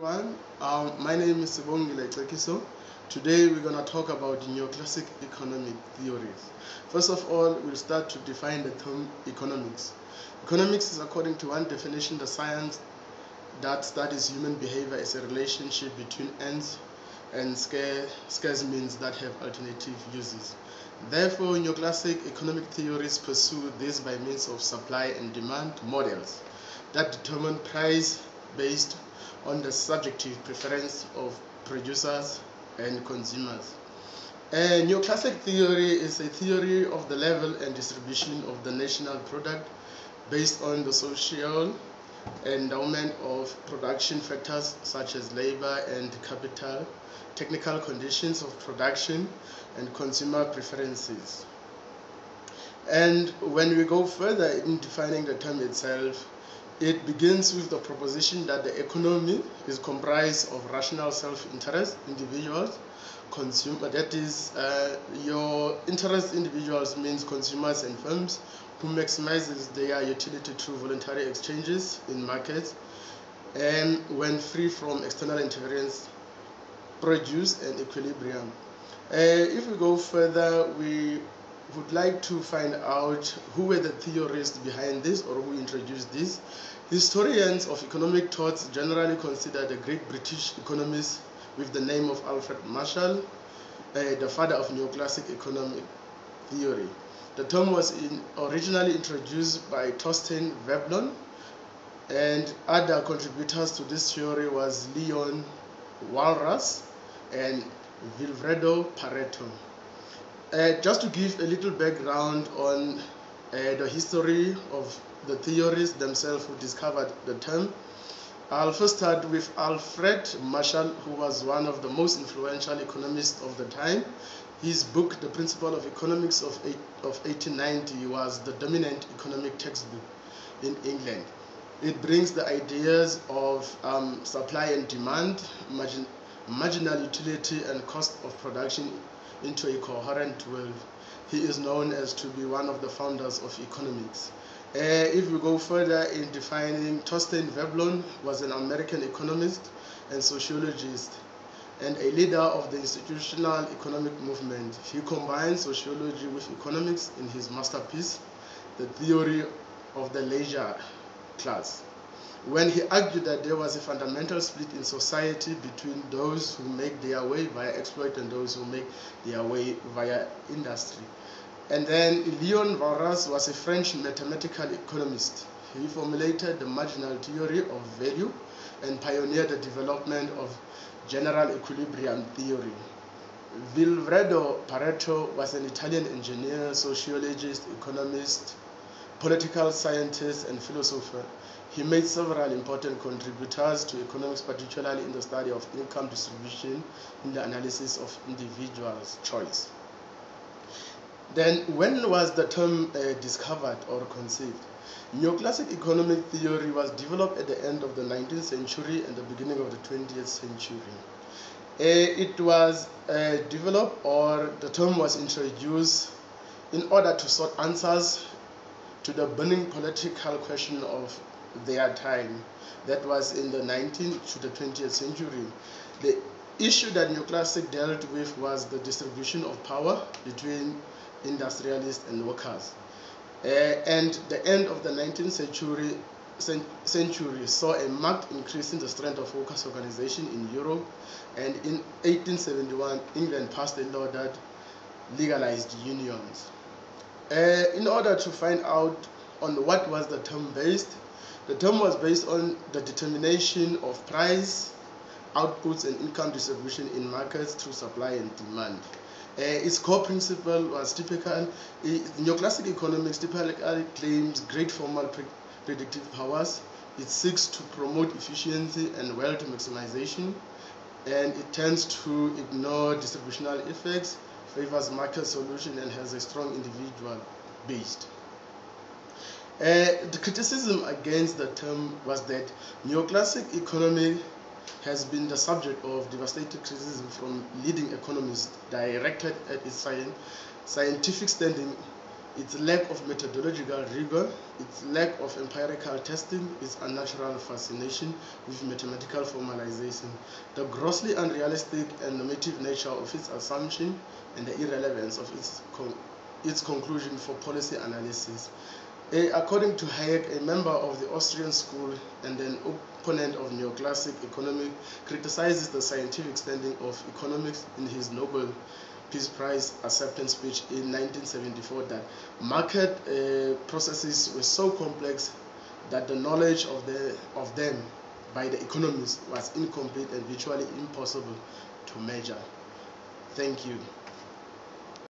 Everyone, my name is Cekiso. Today we're going to talk about neoclassic economic theories. First of all, we'll start to define the term economics. Economics is, according to one definition, the science that studies human behavior as a relationship between ends and scarce means that have alternative uses. Therefore, neoclassic economic theories pursue this by means of supply and demand models that determine price based on the subjective preference of producers and consumers. A neoclassic theory is a theory of the level and distribution of the national product based on the social endowment of production factors such as labor and capital, technical conditions of production, and consumer preferences. And when we go further in defining the term itself, it begins with the proposition that the economy is comprised of rational self-interest individuals, consumer, that is, your interest individuals means consumers and firms, who maximizes their utility through voluntary exchanges in markets, and when free from external interference, produce an equilibrium. If we go further, we would like to find out who were the theorists behind this or who introduced this. Historians of economic thought generally consider the great British economist with the name of Alfred Marshall the father of neoclassic economic theory. The term was originally introduced by Thorstein Veblen, and other contributors to this theory was Leon Walras and Vilfredo Pareto. Just to give a little background on the history of the theories themselves who discovered the term, I'll first start with Alfred Marshall, who was one of the most influential economists of the time. His book, The Principle of Economics of 1890, was the dominant economic textbook in England. It brings the ideas of supply and demand, marginal utility, and cost of production into a coherent world. He is known as to be one of the founders of economics. If we go further in defining, Thorstein Veblen was an American economist and sociologist and a leader of the institutional economic movement. He combined sociology with economics in his masterpiece, The Theory of the Leisure Class, when he argued that there was a fundamental split in society between those who make their way via exploit and those who make their way via industry. And then Leon Walras was a French mathematical economist. He formulated the marginal theory of value and pioneered the development of general equilibrium theory. Vilfredo Pareto was an Italian engineer, sociologist, economist, political scientist, and philosopher. He made several important contributors to economics, particularly in the study of income distribution in the analysis of individuals' choice. Then, when was the term discovered or conceived? Neoclassic economic theory was developed at the end of the 19th century and the beginning of the 20th century. It was developed, or the term was introduced in order to sort answers to the burning political question of their time. That was in the 19th to the 20th century. The issue that neoclassic dealt with was the distribution of power between industrialists and workers. And the end of the 19th century saw a marked increase in the strength of workers' organization in Europe, and in 1871 England passed a law that legalized unions. In order to find out on what was the term based, the term was based on the determination of price, outputs, and income distribution in markets through supply and demand. Its core principle was neoclassic economics typically claims great formal predictive powers. It seeks to promote efficiency and wealth maximization, and it tends to ignore distributional effects, favors market solution, and has a strong individual based. The criticism against the term was that neoclassic economy has been the subject of devastating criticism from leading economists directed at its scientific standing its lack of methodological rigor, its lack of empirical testing, its unnatural fascination with mathematical formalization, the grossly unrealistic and normative nature of its assumption, and the irrelevance of its conclusion for policy analysis. According to Hayek, a member of the Austrian school and an opponent of neoclassic economics, criticizes the scientific standing of economics in his Nobel Peace Prize acceptance speech in 1974 that market processes were so complex that the knowledge of them by the economists was incomplete and virtually impossible to measure. Thank you.